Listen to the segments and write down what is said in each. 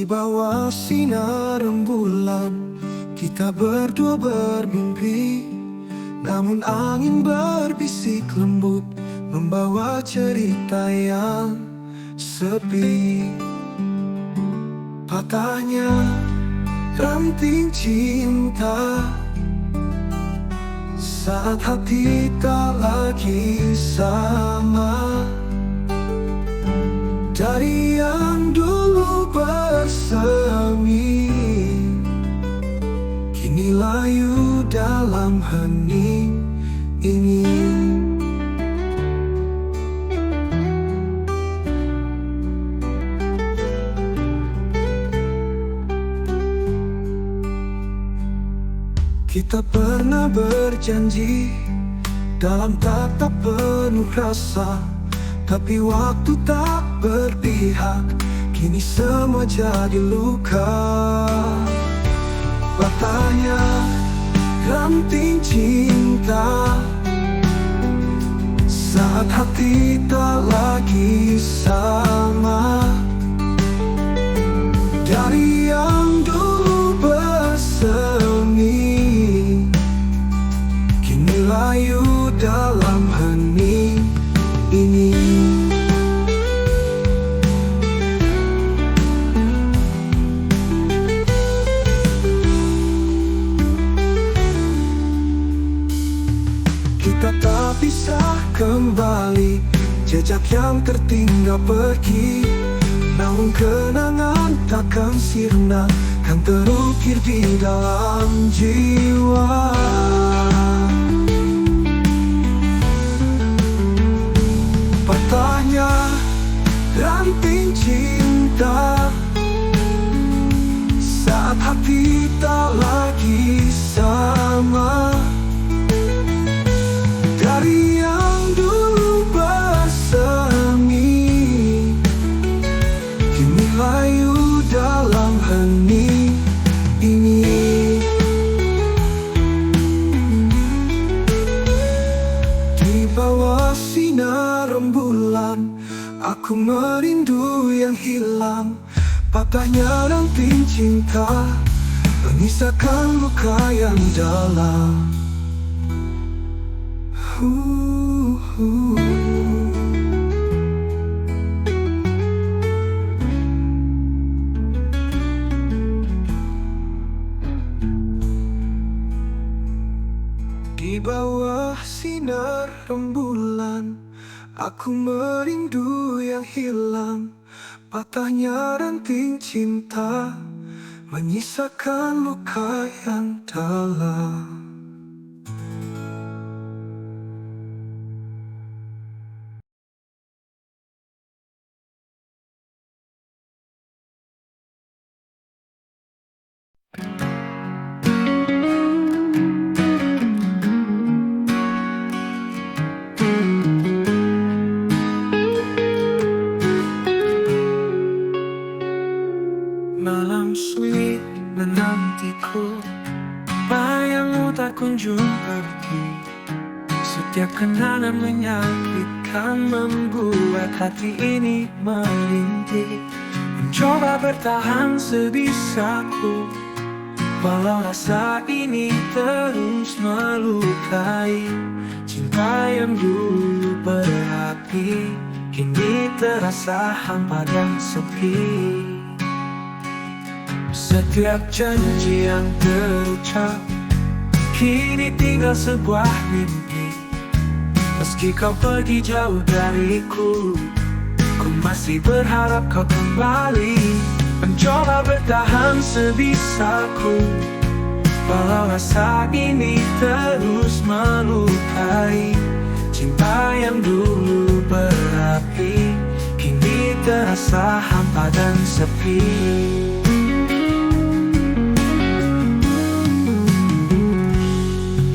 bawah sinar rembulan, kita berdua bermimpi. Namun angin berbisik lembut, membawa cerita yang sepi. Patahnya ranting cinta saat hati tak lagi sama. Dari yang dulu bersemi, kini layu dalam hening ini. Kita pernah berjanji dalam tatap penuh rasa, tapi waktu tak berpihak, kini semua jadi luka. Patahnya ranting cinta saat hati tak lagi sama. Dari yang dulu bersemi, kini layu dalam hening ini. Kita tak bisa kembali, jejak yang tertinggal pergi. Namun kenangan takkan sirna, kan terukir di dalam jiwa. Patahnya ranting cinta saat hati tak lagi sama. Dari yang dulu bersemi, kini layu dalam hening ini. Di bawah sinar rembulan, aku merindu yang hilang. Patahnya ranting cinta, menyisakan luka yang dalam. Di bawah sinar rembulan, aku merindu yang hilang. Patahnya ranting cinta, menyisakan luka yang dalam. Malam sulit menantiku, bayangmu tak kunjung pergi. Setiap kenangan menyakitkan, membuat hati ini merintih. Mencoba bertahan sebisaku, walau rasa ini terus melukai. Cinta yang dulu berapi, kini terasa hampa dan sepi. Setiap janji yang terucap, kini tinggal sebuah mimpi. Meski kau pergi jauh dariku, ku masih berharap kau kembali. Mencoba bertahan sebisaku, walau rasa ini terus melukai. Cinta yang dulu berapi, kini terasa hampa dan sepi.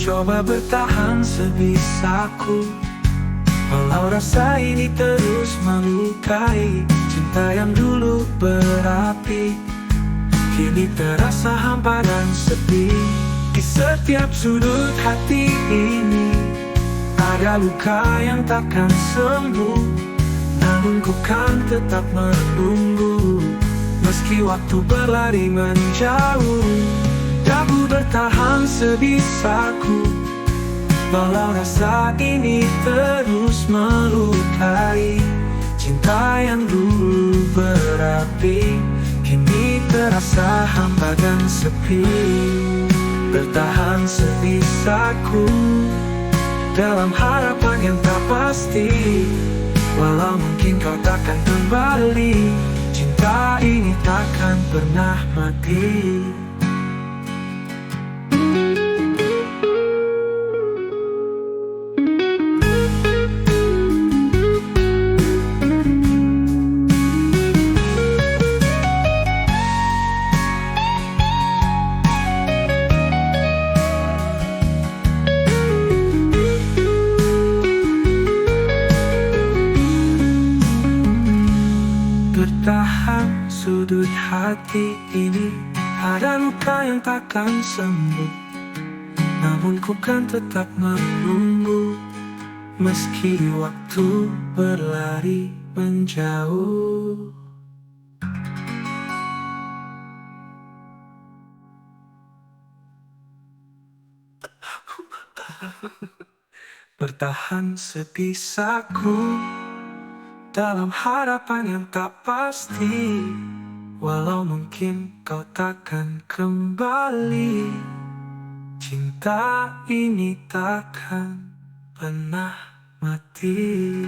Coba bertahan sebisaku, walau rasa ini terus melukai. Cinta yang dulu berapi, kini terasa hampa dan sepi. Di setiap sudut hati ini ada luka yang takkan sembuh. Namun ku kan tetap menunggu Meski waktu berlari menjauh, aku bertahan sebisaku. Walau rasa ini terus melukai, cinta yang dulu berapi kini terasa hampa dan sepi. Bertahan sebisaku dalam harapan yang tak pasti. Walau mungkin kau takkan kembali, cinta ini takkan pernah mati. Bertahan sudut hati ini, ada luka yang takkan sembuh. Namun ku kan tetap menunggu, meski waktu berlari menjauh. Bertahan sebisaku dalam harapan yang tak pasti. Walau mungkin kau takkan kembali, cinta ini takkan pernah mati.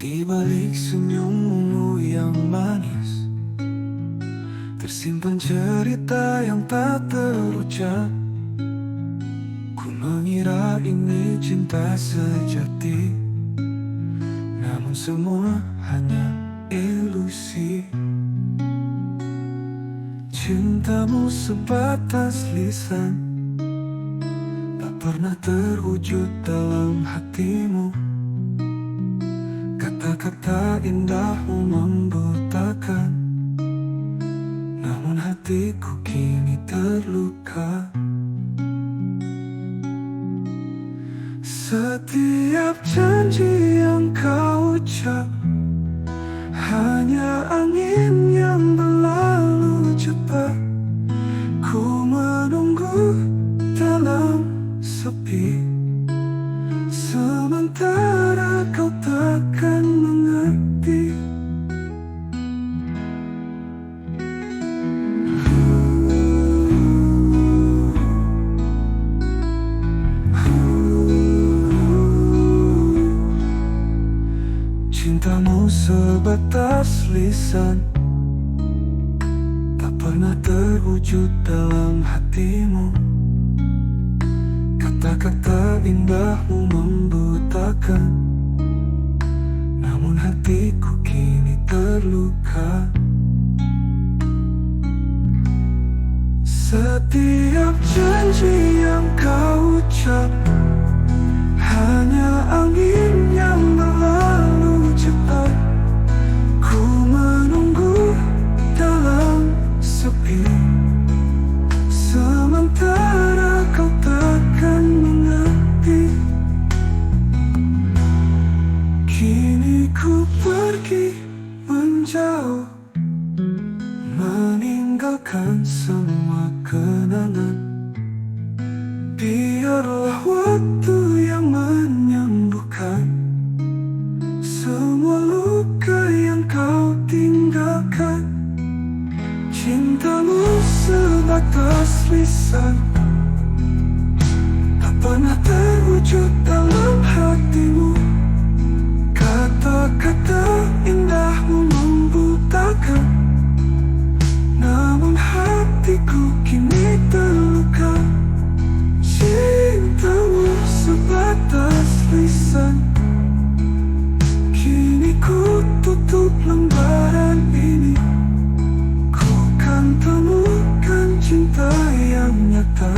Di balik senyummu yang manis, tersimpan cerita yang tak terucap. Ku mengira ini cinta sejati, namun semua hanya ilusi. Cintamu sebatas lisan, tak pernah terwujud dalam hatimu. Kata-kata indahmu membutakan, namun hatiku kini terluka. Setiap janji yang kau ucap hanya angin yang berlalu cepat. Ku menunggu dalam sepi, sementara kau takkan mengerti. Cintamu sebatas lisan, tak pernah terwujud dalam hatimu. Kata-kata indahmu membutakan, namun hatiku kini terluka. Setiap janji yang kau ucap hanya angin yang berlalu cepat. Ku menunggu dalam sepi, sementara kau takkan mengerti. Kini ku pergi menjauh, meninggalkan semua kenangan. Biarlah waktu yang menyembuhkan semua luka yang kau tinggalkan. Cintamu sebatas lisan, tak pernah terwujud dalam hatimu. Kata-kata indahmu membutakan, namun hatiku kini terluka. Cintamu sebatas lisan, kini ku tutup lembaran ini. Ku kan temukan cinta yang nyata.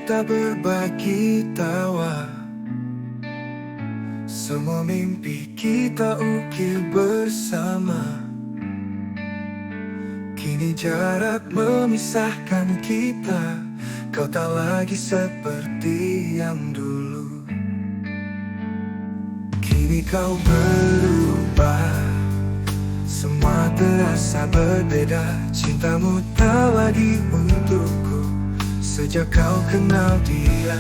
kita berbagi tawa, semua mimpi kita ukir bersama. Kini jarak memisahkan kita, kau tak lagi seperti yang dulu. Kini kau berubah, semua terasa berbeda. Cintamu tak lagi untukku, sejak kau kenal dia.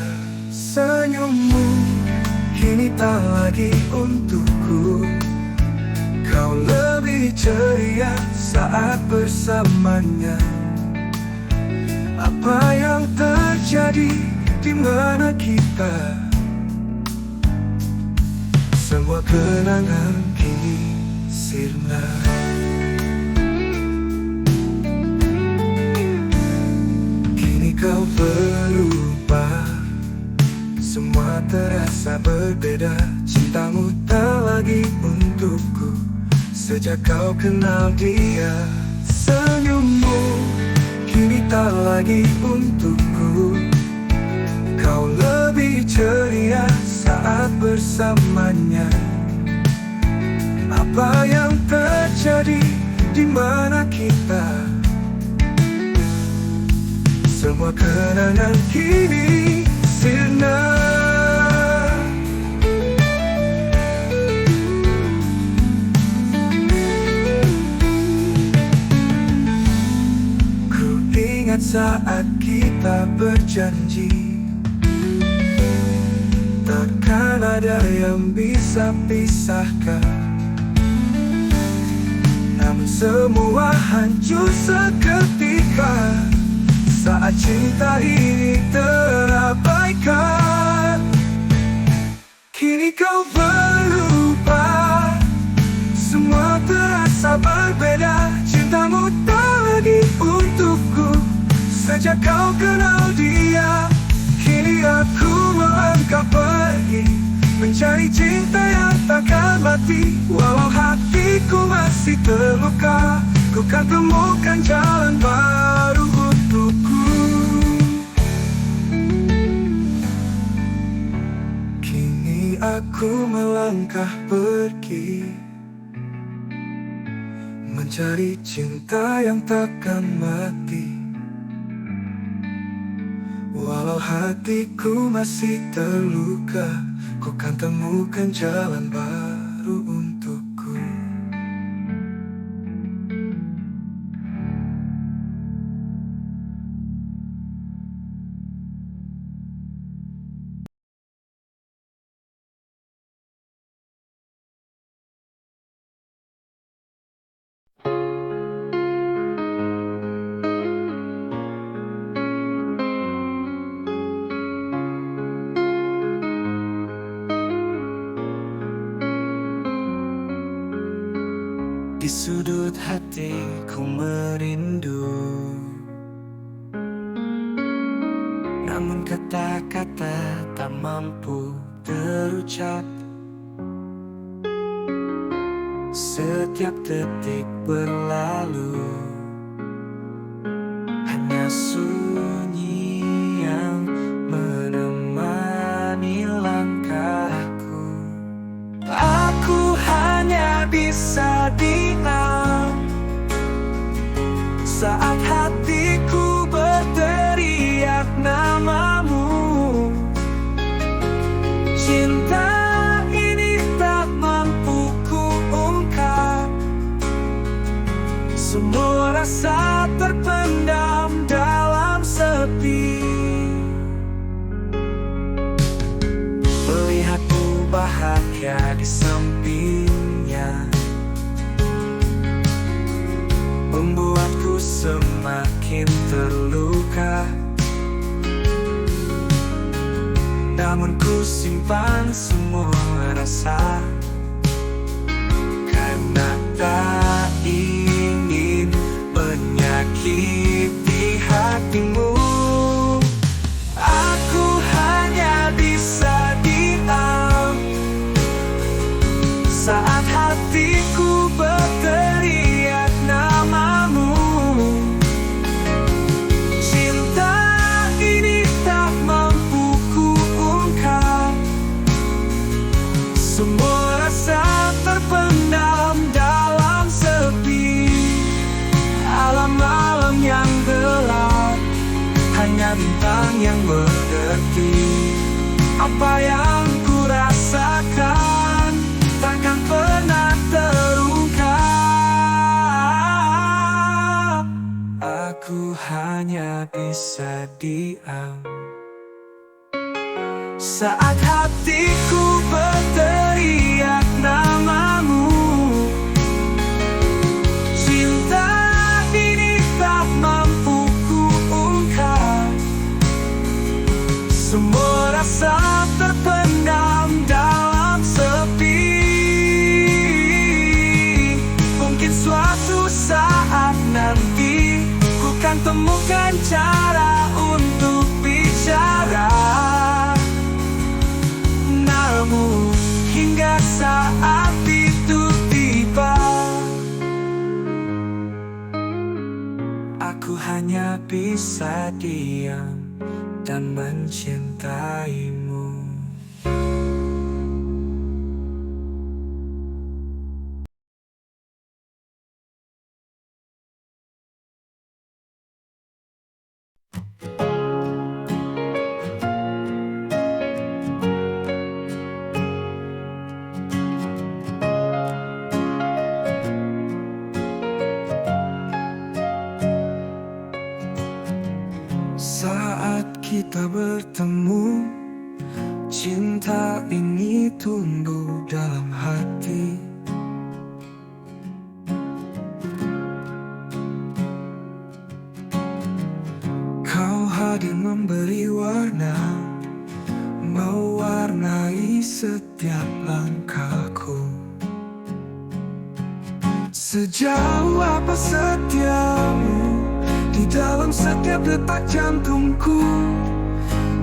Senyummu kini tak lagi untukku, kau lebih ceria saat bersamanya. Apa yang terjadi, di mana kita? Semua kenangan kini sirna. Kini kau berubah, semua terasa berbeda. Cintamu tak lagi untukku, sejak kau kenal dia. Senyummu kini tak lagi untukku, kau lebih ceria saat bersamanya. Apa yang terjadi, di mana kita? Semua kenangan kini sirna. Ku ingat saat kita berjanji, takkan ada yang bisa pisahkan. Namun semua hancur seketika saat cinta ini terabaikan. Kini kau berubah, semua terasa berbeda. Cintamu tak lagi untukku, sejak kau kenal dia. Kini aku melangkah pergi, mencari cinta yang takkan mati. Walau hatiku masih terluka, ku kan temukan jalan baru untukku. Kini aku melangkah pergi, mencari cinta yang takkan mati. Walau hatiku masih terluka, ku kan temukan jalan baru untukku. Di sudut hatiku merindu, namun kata-kata tak mampu terucap. Setiap detik berlalu, hanya sunyi yang menemani langkahku. Aku hanya bisa diam saat hatiku berteriak namamu. Cinta ini tak mampu ku ungkap, semua rasa terpendam dalam sepi. Melihatmu bahagia di sampingnya membuatku semakin terluka. Namun ku simpan semua rasa, karena tak ingin menyakiti hatimu. Aku hanya bisa diam saat hatiku berteriak namamu. Cinta ini tak mau orang yang mengerti apa yang ku rasakan, takkan pernah terungkap. Aku hanya bisa diam saat hatiku berteriak namamu. Cinta ini tak mampu ku ungkap, semua rasa terpendam dalam sepi. Mungkin suatu saat nanti ku kan temukan cara untuk bicara. Namun hingga saat itu tiba, aku hanya bisa diam dan mencintaimu. Saat kita bertemu, cinta ini tumbuh dalam hati. Kau hadir memberi warna, mewarnai setiap langkahku. Sejauh apa setiamu di dalam setiap detak jantungku?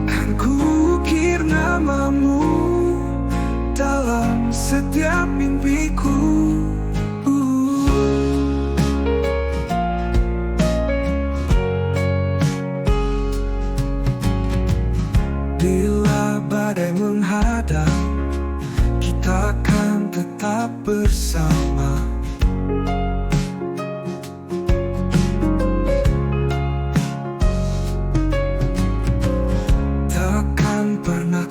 Kan ku ukir namamu dalam setiap mimpiku. Bila badai menghadang, kita akan tetap bersama.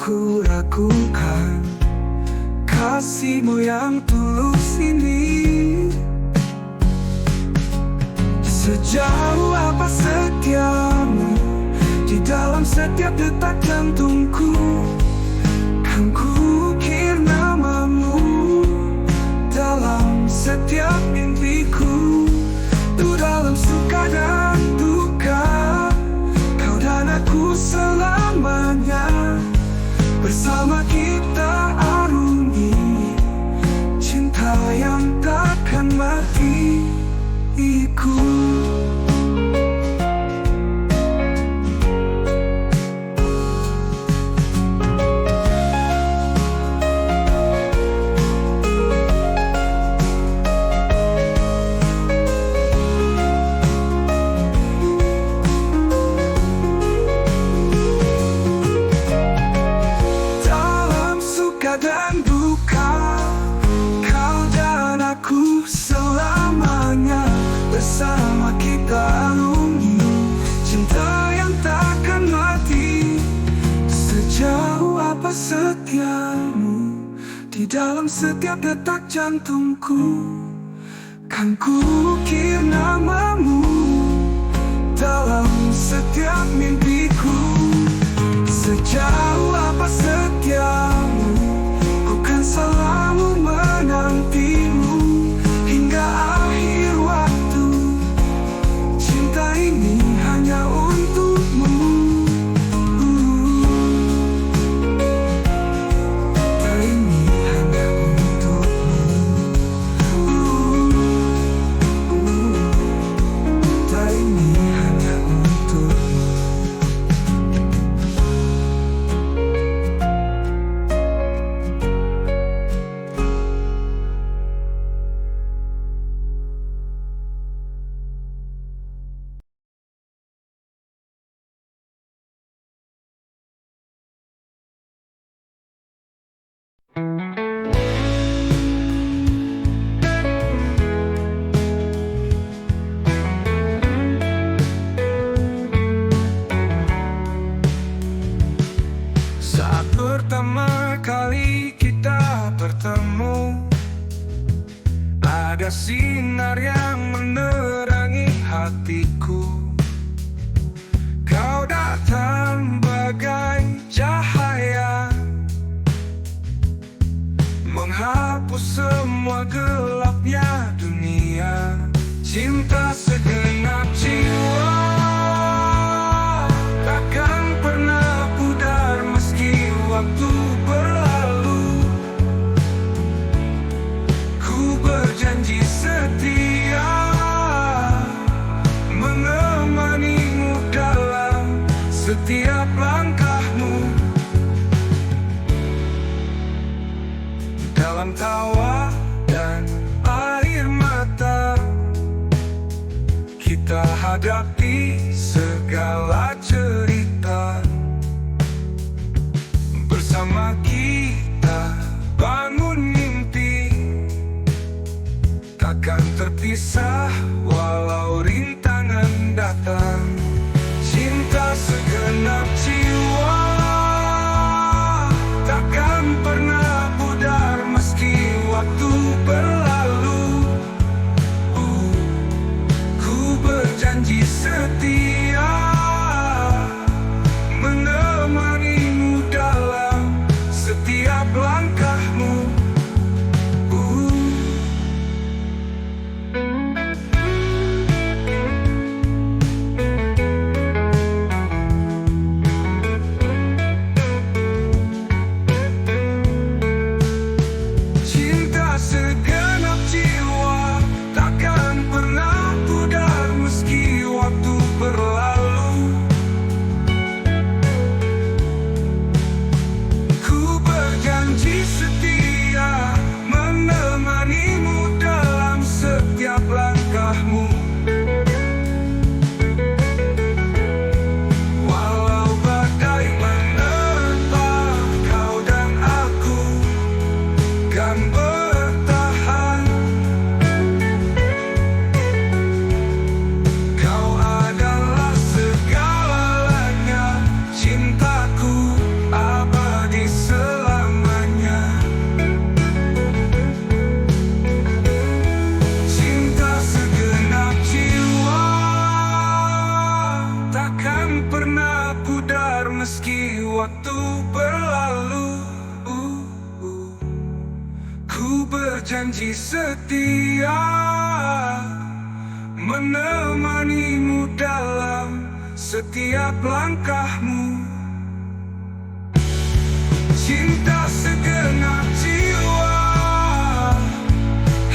Ku ragukan kasihmu yang tulus ini. Sejauh apa setiamu di dalam setiap detak jantungku? Kan ku ukir namamu dalam setiap mimpiku. Tuh dalam suka dan duka, kau dan aku selamanya. Bersama kita arungi cinta yang takkan mati. Dan duka, kau dan aku selamanya. Bersama kita arungi cinta yang takkan mati. Sejauh apa setiamu di dalam setiap detak jantungku? Kan ku ukir namamu dalam setiap mimpiku. Sejauh apa setiamu, bukan selalu menantimu hingga akhir waktu. Cinta ini hanya untukmu. Cinta ini hanya untukmu. Cinta ini hanya untukmu. ada sinar yang menerangi hatiku. Kau datang bagai cahaya, menghapus semua gelapnya dunia. Cinta segenap jiwa takkan pernah pudar meski waktu berlalu. Ku berjanji setia menemanimu dalam setiap langkahmu. Dalam tawa dan air mata, kita hadapi segala cerita. Bersama kita bangun mimpi, takkan terpisah walau rintangan datang. Cinta segenap jiwa takkan pernah pudar meski waktu berlalu. Ku berjanji setia menemanimu dalam setiap langkahmu. Cinta segenap jiwa takkan pernah pudar meski waktu berlalu. Ku berjanji setia menemanimu dalam setiap langkahmu. Walau badai menerpa, kau dan aku kan bertahan. Kau adalah segalanya, cintaku abadi selamanya. Cinta segenap jiwa takkan pernah pudar meski waktu berlalu. Ku berjanji setia menemanimu dalam setiap langkahmu. Cinta segenap jiwa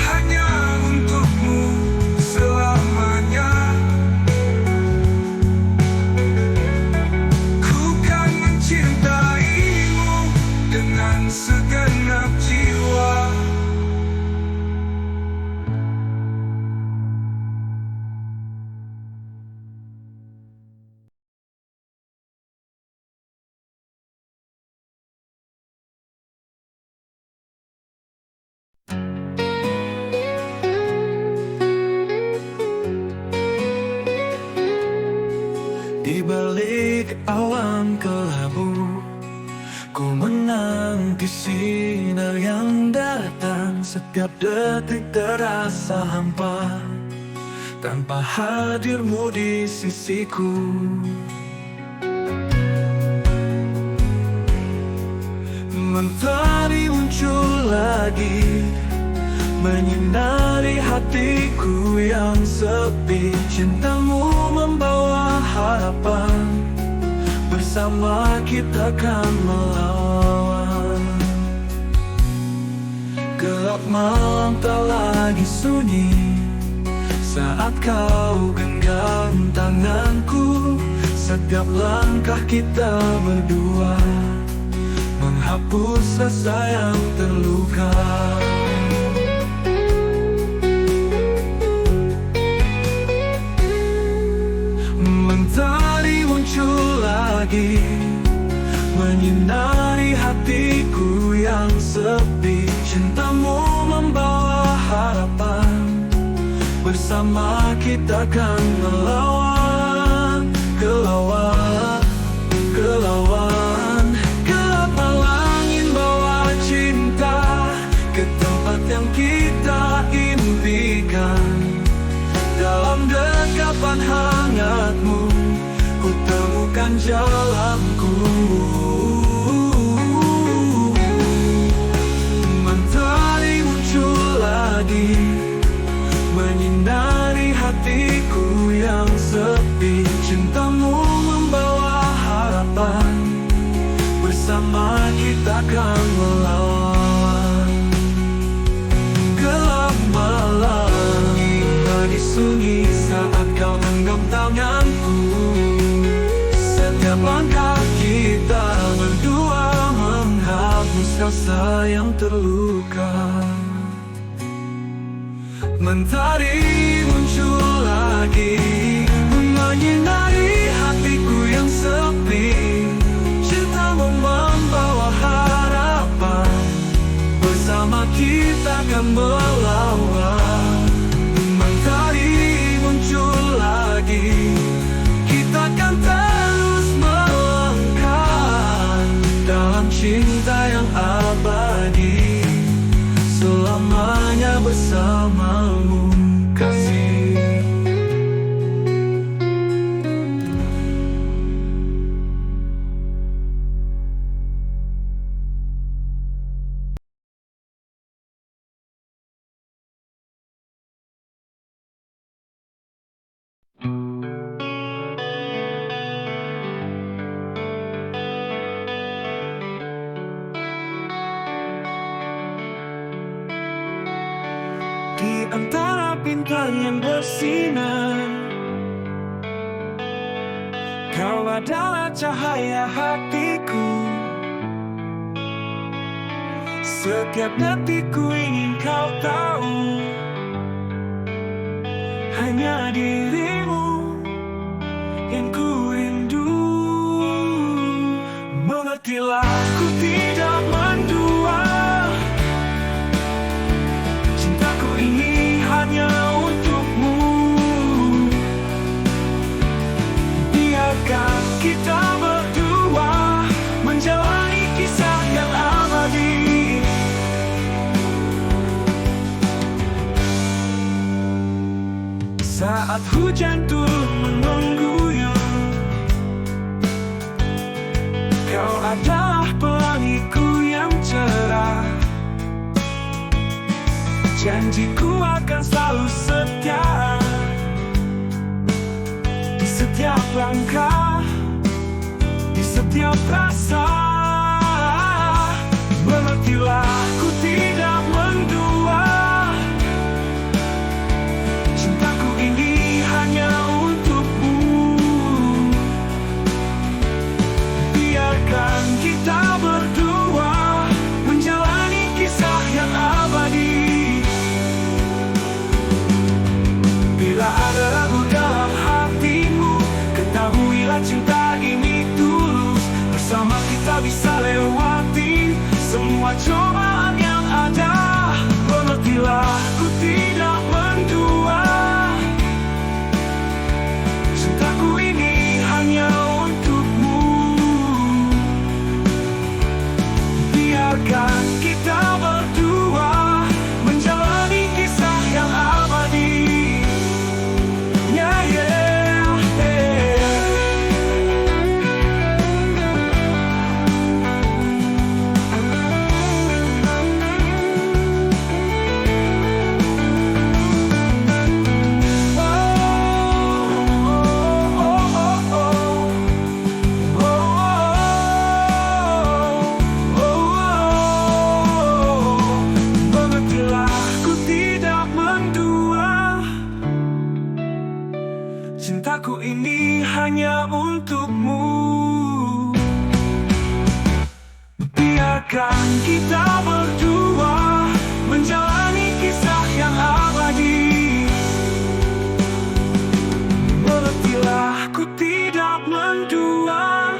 hanya untukmu selamanya. Ku kan mencintaimu dengan segenap jiwa. Di balik awan kelabu, ku menanti sinar yang datang. Setiap detik terasa hampa tanpa hadirmu di sisiku. Mentari muncul lagi, menyinari hatiku yang sepi. Cintamu membawa harapan, bersama kita kan melawan. Gelap malam tak lagi sunyi saat kau genggam tanganku. Setiap langkah kita berdua menghapus rasa yang terluka. Mentari muncul lagi, menyinari hatiku yang sepi. Cintamu membawa harapan, bersama kita kan melawan. Kelawan, kelawan. Gelap malam ingin bawa cinta ke tempat yang kita impikan. jalanku. Mentari muncul lagi, menyinari hatiku yang sepi. Cintamu membawa harapan, bersama kita akan melawan gelap malam. Di sunyi saat kau genggam tanganku, setiap langkah kita berdua menghapus rasa yang terluka. Mentari muncul lagi, menyinari hatiku yang sepi. Cintamu membawa harapan, bersama kita akan melawan. Mentari muncul lagi, kita akan terus melangkah dalam cinta yang abadi, selamanya bersamamu, kasih. Di antara bintang yang bersinar, kau adalah cahaya hatiku. Setiap detikku ingin kau tahu, hanya dirimu yang ku rindu. Mengertilah, ku tidak mendua. Cintaku ini hanya untukmu. Biarkan kita berdua menjalani kisah yang abadi. Saat hujan turun mengguyur, kau adalah pelangiku yang cerah. Janjiku akan selalu setia, di setiap langkah, di setiap rasa. Mengertilah, ku tidak mendua. Cintaku ini hanya untukmu. Biarkan kita berdua menjalani kisah yang abadi. Bila ada ragu dalam hatimu, ketahuilah cinta ini tulus. Bersama kita bisa lewati semua cobaan yang ada. Mengertilah, ku tidak mendua. Cintaku ini hanya untukmu. Biarkan kita berdua menjalani kisah yang abadi. Yeah, yeah, yeah. Mengertilah, ku tidak mendua. Cintaku ini hanya untukmu. Biarkan kita berdua menjalani kisah yang abadi. Mengertilah, ku tidak mendua.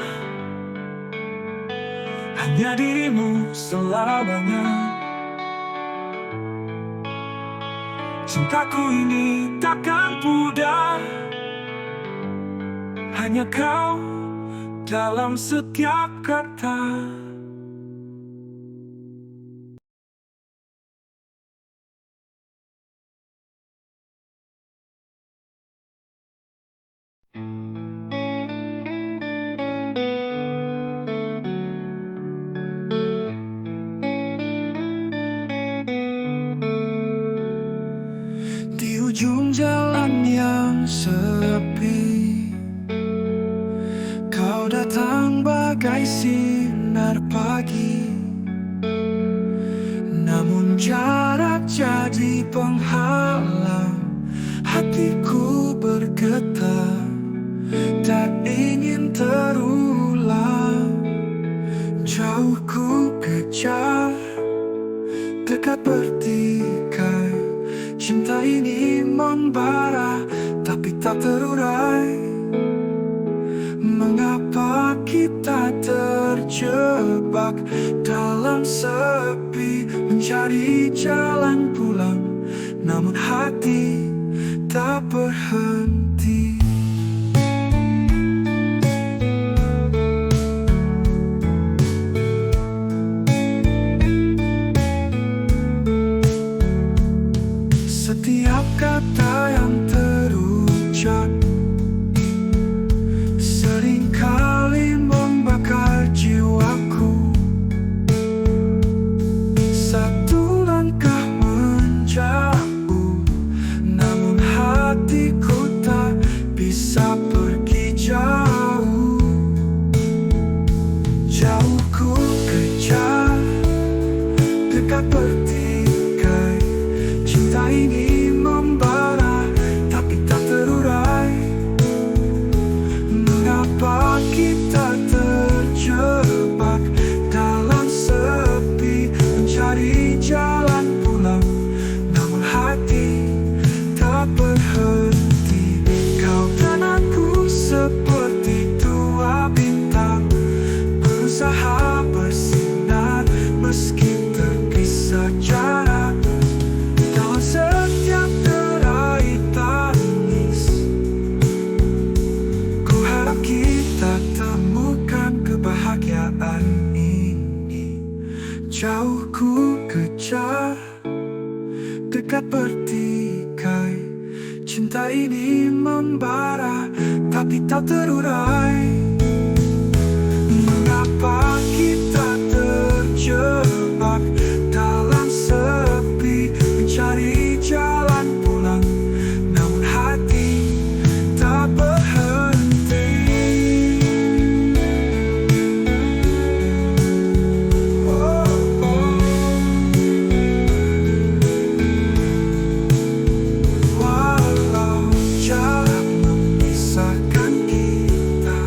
Hanya dirimu selamanya. Cintaku ini takkan pudar, hanya kau dalam setiap kata. sinar pagi, namun jarak jadi penghalang. Hatiku bergetar, tak ingin terulang. Jauh ku kejar, dekat bertikai. Cinta ini membara, tapi tak terurai. Mengapa kita terjebak dalam sepi, mencari jalan pulang, namun hati tak berhenti. Setiap kata yang terucap seringkali membakar jiwaku. Satu langkah menjauh, namun hatiku tak bisa pergi jauh. Jauh ku kejar, dekat bertikai. Cinta ini membara, tapi tak terurai. Mengapa kita terjebak dalam sepi, mencari jalan pulang, namun hati tak berhenti. Kau dan aku seperti dua bintang, berusaha bersinar meski terpisah jarak. Dalam setiap derai tangis, ku harap kita temukan kebahagiaan ini. Jauh ku kejar, dekat bertikai. Cinta ini membara, tapi tak terurai. Mengapa kita terjebak dalam sepi, mencari jalan pulang, namun hati tak berhenti. Oh, oh. Walau jarak memisahkan kita,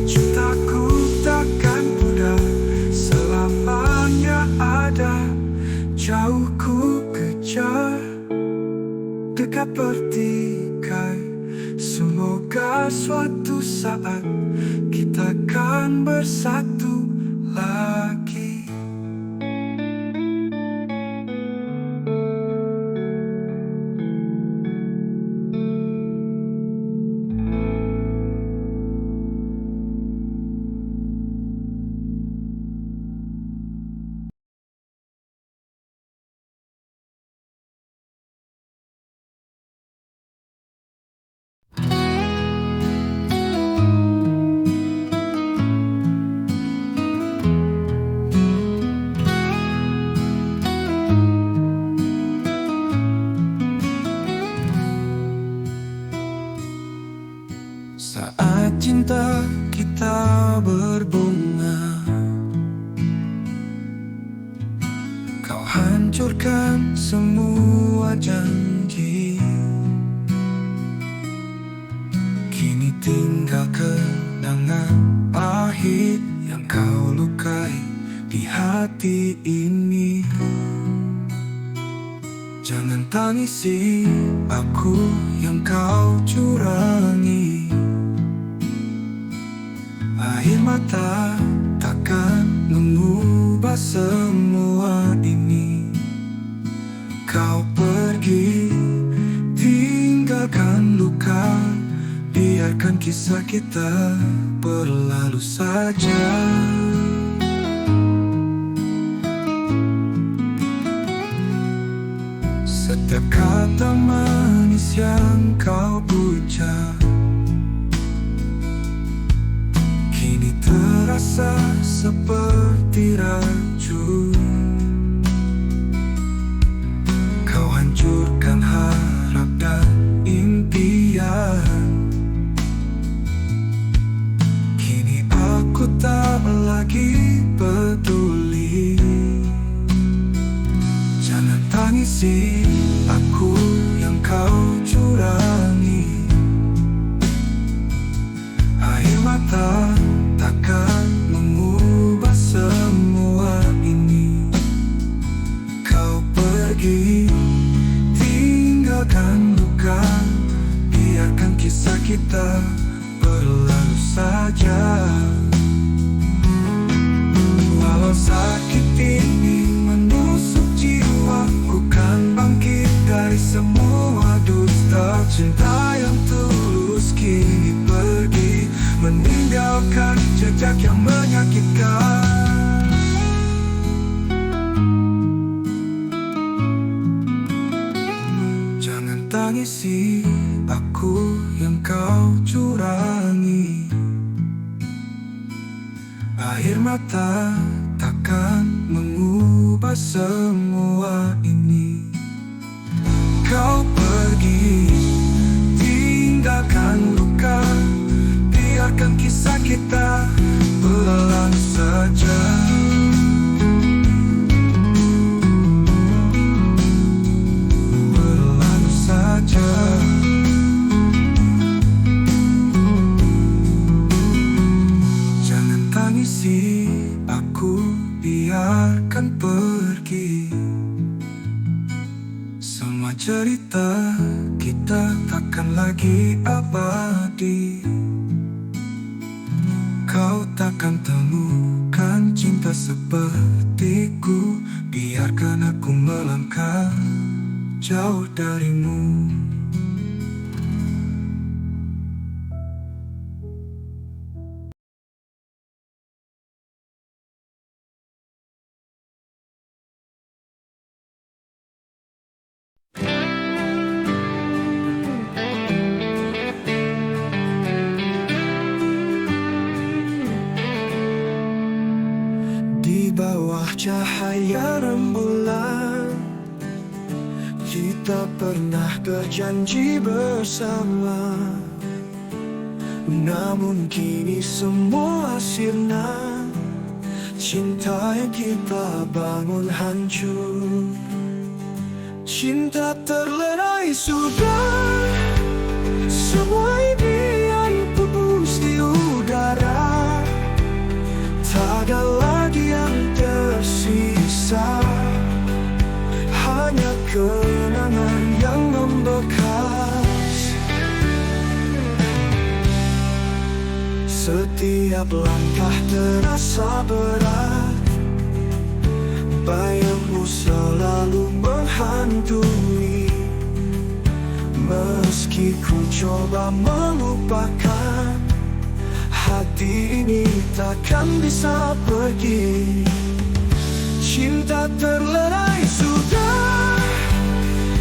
cintaku takkan pudar, selamanya ada. Jauh ku kejar, dekat bertikai. Semoga suatu saat kita akan bersatu lagi. Saat cinta kita berbunga, kau hancurkan semua janji. Kini tinggal kenangan pahit yang kau lukai di hati ini. Jangan tangisi aku yang kau curangi. Air mata takkan mengubah semua ini. Kau pergi, tinggalkan luka, biarkan kisah kita berlalu saja. Setiap kata manis yang kau ucap kini terasa seperti racun. Kau hancurkan harap dan impian. Kini aku Jangan tangisi aku yang kau curangi. Air mata takkan mengubah semua ini. Kau pergi, tinggalkan luka. Biarkan kisah kita berlalu saja. Walau sakit ini menusuk jiwa, ku kan bangkit dari semua dusta. Cinta yang tulus kini pergi, meninggalkan jejak yang menyakitkan. Jangan tangisi aku yang kau curangi. Air mata takkan mengubah semua ini. Kau pergi, tinggalkan luka. Biarkan kisah kita berlalu saja. Berlalu saja. Jangan tangisi aku, biarkan pergi. Semua cerita kita takkan lagi abadi. Kau takkan temukan cinta sepertiku. Biarkan aku melangkah jauh darimu. Di bawah cahaya rembulan, kita pernah berjanji bersama. Namun kini semua sirna. Cinta yang kita bangun hancur. Cinta terlerai sudah, semua impian pupus di udara. Tak ada lagi yang tersisa, hanya kenangan yang membekas. Setiap langkah terasa berat, bayangmu selalu menghantui. Meski ku coba melupakan, hati ini takkan bisa pergi. Cinta terlerai sudah,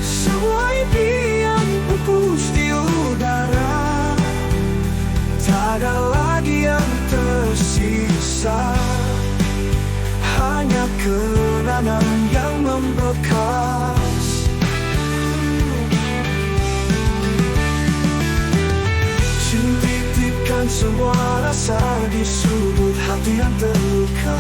semua impian pupus di udara. Tak ada lagi yang tersisa, hanya kenangan yang membekas. Titipkan semua rasa di sudut hati yang terluka.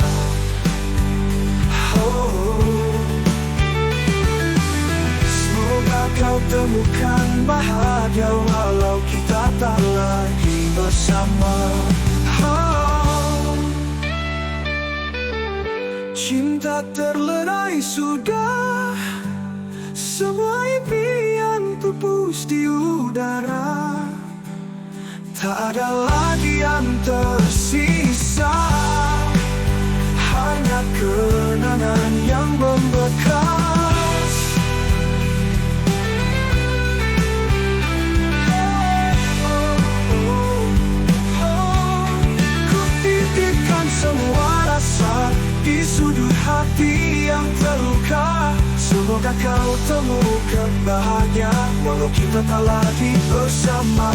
Semoga kau temukan bahagia walau kita tak lagi bersama. Cinta terlerai sudah, semua impian pupus di udara. Tak ada lagi yang tersisa, hanya kenangan yang membekas. Ku titipkan semua rasa di sudut hati yang terluka. Semoga kau temukan bahagia walau kita tak lagi bersama.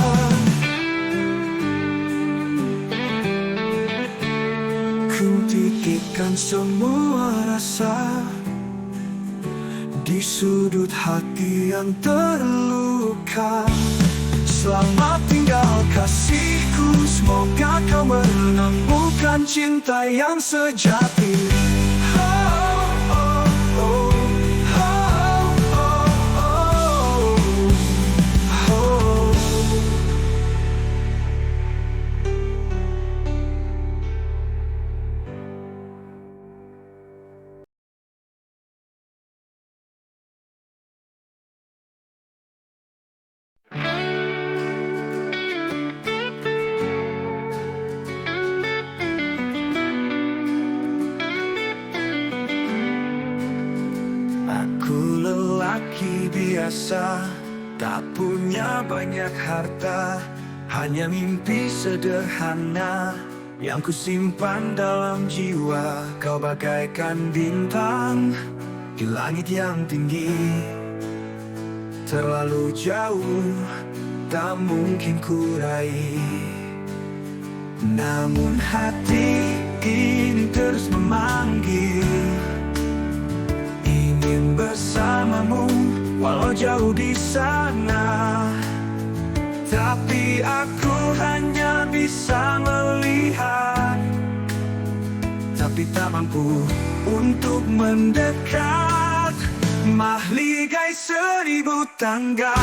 Ku titipkan semua rasa di sudut hati yang terluka. Selamat tinggal kasihku, semoga kau menemukan cinta yang sejati. Oh, oh, oh, oh. lelaki biasa, tak punya banyak harta, hanya mimpi sederhana yang kusimpan dalam jiwa. Kau bagaikan bintang di langit yang tinggi, terlalu jauh, tak mungkin ku raih. Namun hati ini terus memanggil, ingin bersamamu walau jauh di sana. Tapi aku hanya bisa melihat, tapi tak mampu untuk mendekat. Mahligai 1000 tangga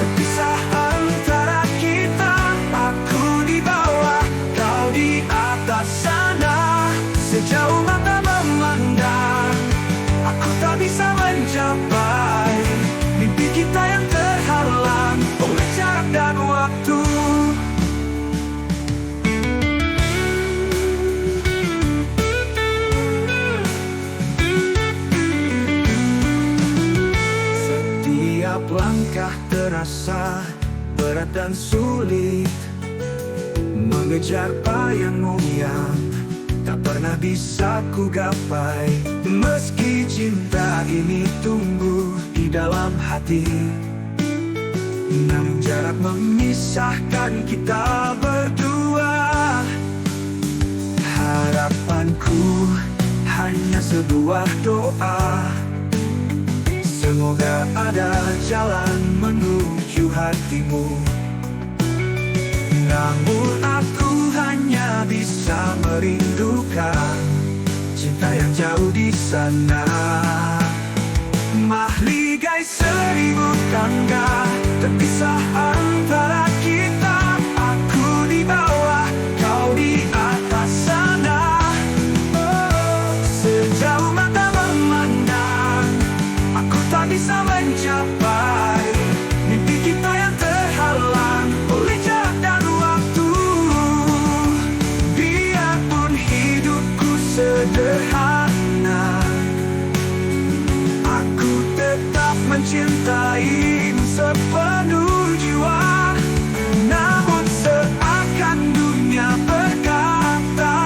terpisah antara kita. Aku di bawah, kau di atas sana. Sejauh mata memandang, aku tak bisa mencapai mimpi kita yang terhalang oleh jarak dan waktu. Setiap langkah terasa berat dan sulit, mengejar bayangmu yang tak pernah bisa ku gapai. Meski cinta ini tumbuh di dalam hati, namun jarak memisahkan kita berdua. Harapanku hanya sebuah doa, semoga ada jalan menuju hatimu. Namun aku hanya bisa merindukan cinta yang jauh di sana. Mahligai 1000 tangga terpisah antara kita. Aku di bawah, kau di atas sana. Sejauh mata memandang, aku tak bisa mencapai mimpi kita yang terhalang oleh jarak dan waktu. Biarpun hidupku sederhana, aku tetap mencintaimu sepenuh jiwa. Namun seakan dunia berkata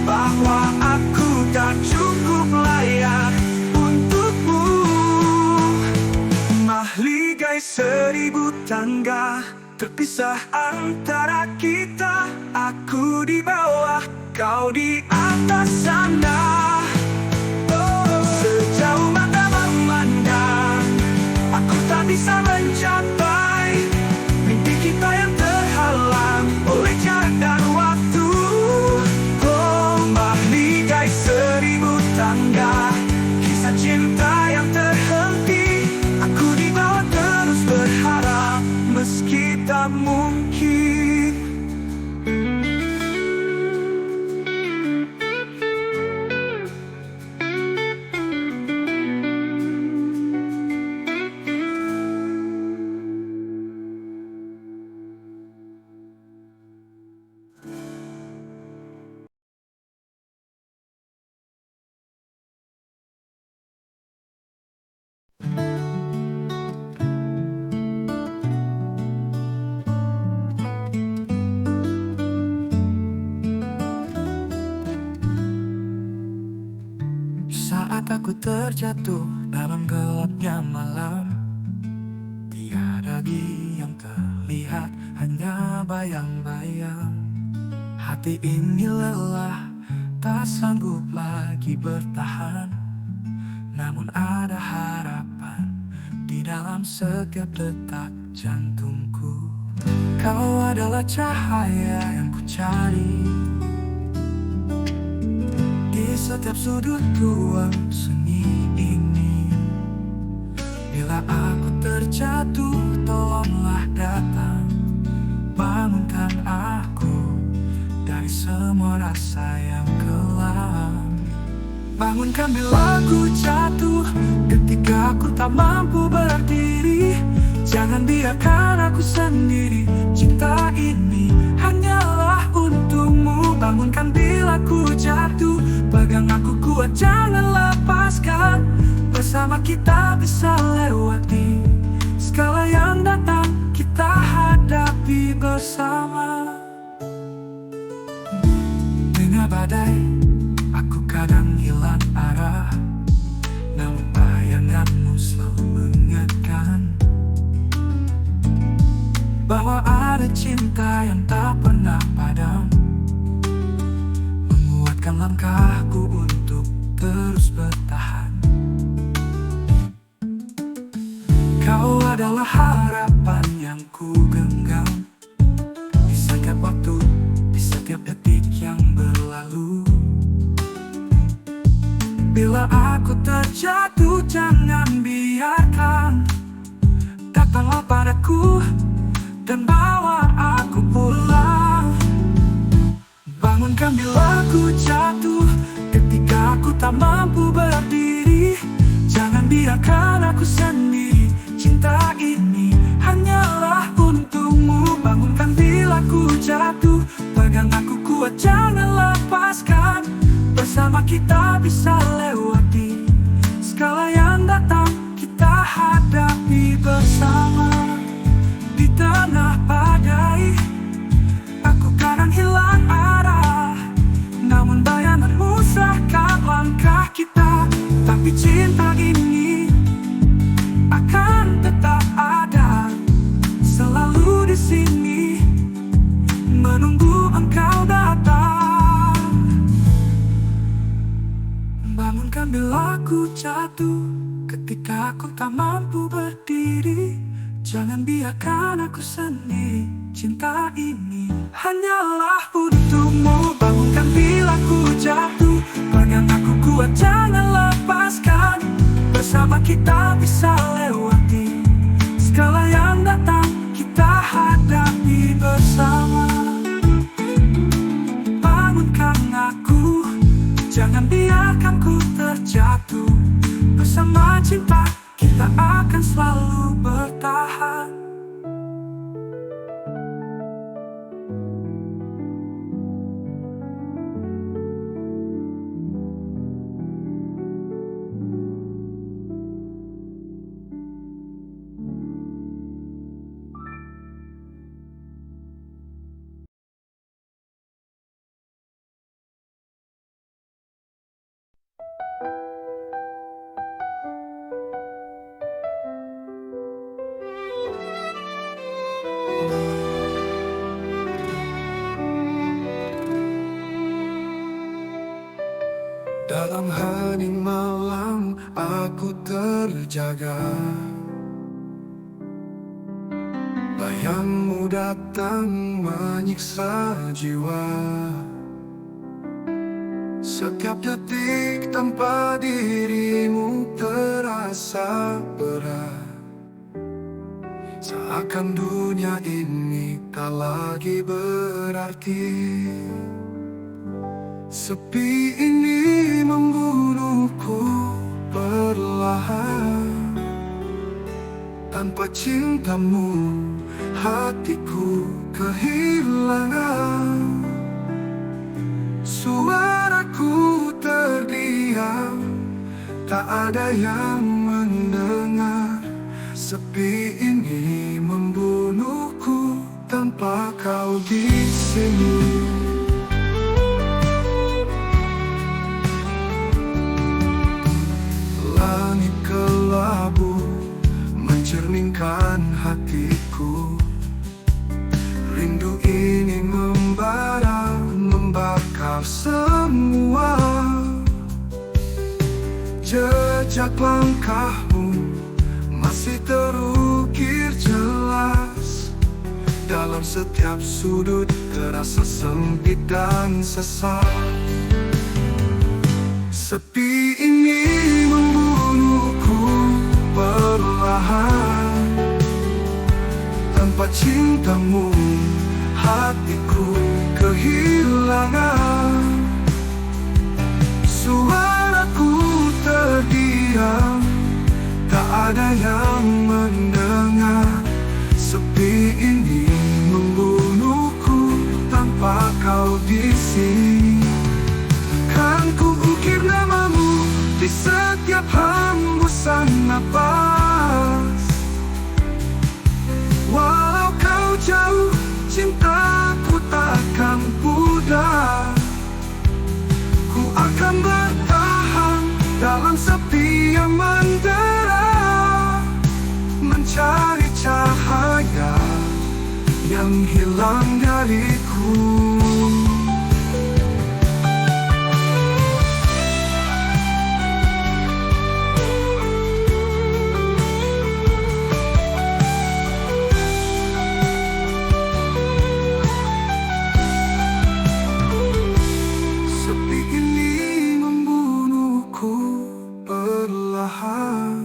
bahwa aku tak cukup layak untukmu. Mahligai 1000 tangga terpisah antara kita. Aku di bawah, kau di atas sana. Sejauh mata memandang, aku tak bisa mencapai mimpi kita yang terhalang oleh jarak dan waktu. Oh, mahligai 1000 tangga, kisah cinta yang terhenti. Aku di bawah terus berharap meski tak mungkin. Saat aku terjatuh dalam gelapnya malam, tiada lagi yang terlihat, hanya bayang-bayang. Hati ini lelah, tak sanggup lagi bertahan. Namun ada harapan di dalam setiap detak jantungku. Kau adalah cahaya yang ku cari di setiap sudut ruang sunyi ini. Bila aku terjatuh, tolonglah datang, bangunkan aku dari semua rasa yang kelam. Bangunkan bila aku jatuh, ketika aku tak mampu berdiri. Jangan biarkan aku sendiri, cinta ini hanyalah untukmu. Bangunkan bila aku jatuh, pegang aku kuat, jangan lepaskan. Bersama kita bisa lewati segala yang datang, kita hadapi bersama. Tengah badai, aku kadang hilang arah, namun bayanganmu selalu mengingatkan bahwa ada cinta yang tak pernah padam, menguatkan langkahku untuk terus bertahan. Kau adalah harapan yang ku genggam di setiap waktu, di setiap detik yang berlalu. Bila aku terjatuh, jangan biarkan, datanglah padaku dan bawa aku pulang. Bangunkan bila aku jatuh, ketika aku tak mampu berdiri. Jangan biarkan aku sendiri, cinta ini hanyalah untukmu. Bangunkan bila ku jatuh, pegang aku kuat, jangan lepaskan. Bersama kita bisa lewati segala yang datang, kita hadapi bersama. Di tengah badai, aku kadang hilang arah, namun bayanganmu seakan langkah kita. Tapi cinta ini akan tetap ada, selalu di sini menunggu engkau datang. Bangunkan bila aku jatuh, ketika aku tak mampu berdiri. Jangan biarkan aku sendiri, cinta ini hanyalah untukmu. Bangunkan bila aku jatuh, pegang aku kuat, jangan lepaskan. Bersama kita bisa lewati segala yang datang, kita hadapi bersama. Bangunkan aku, jangan biarkan ku terjatuh. Bersama cinta, kita akan selalu bertahan. Dalam hening malam aku terjaga, bayangmu datang menyiksa jiwa. Setiap detik tanpa dirimu terasa berat, seakan dunia ini tak lagi berarti. Sepi ini membunuhku perlahan, tanpa cintamu hatiku kehilangan. Suaraku terdiam, tak ada yang mendengar. Sepi ini membunuhku tanpa kau di sini. Langit kelabu mencerminkan hatiku. Rindu ini membara, membakar semua. Jejak langkahmu masih terukir jelas. Dalam setiap sudut terasa sempit dan sesak. Sepi ini membunuhku perlahan, tanpa cintamu hatiku kehilangan. Suaraku terdiam, tak ada yang mendengar. Sepi ini membunuhku tanpa kau di sini. Kan ku ukir namamu di setiap hembus hembusan napas. Walau kau jauh, cintaku takkan pudar. Ku akan bertahan dalam sepi yang mendera, mencari cahaya yang hilang dariku. Sepi ini membunuhku perlahan.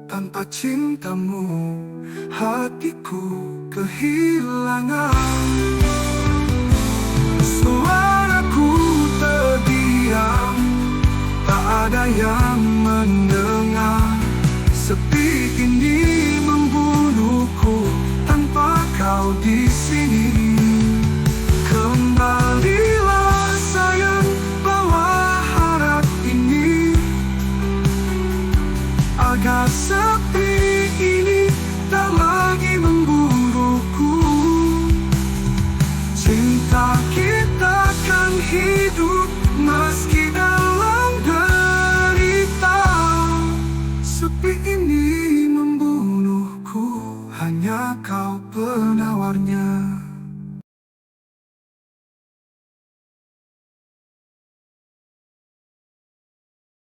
Tanpa cintamu, hatiku kehilangan. Suaraku terdiam, tak ada yang mendengar.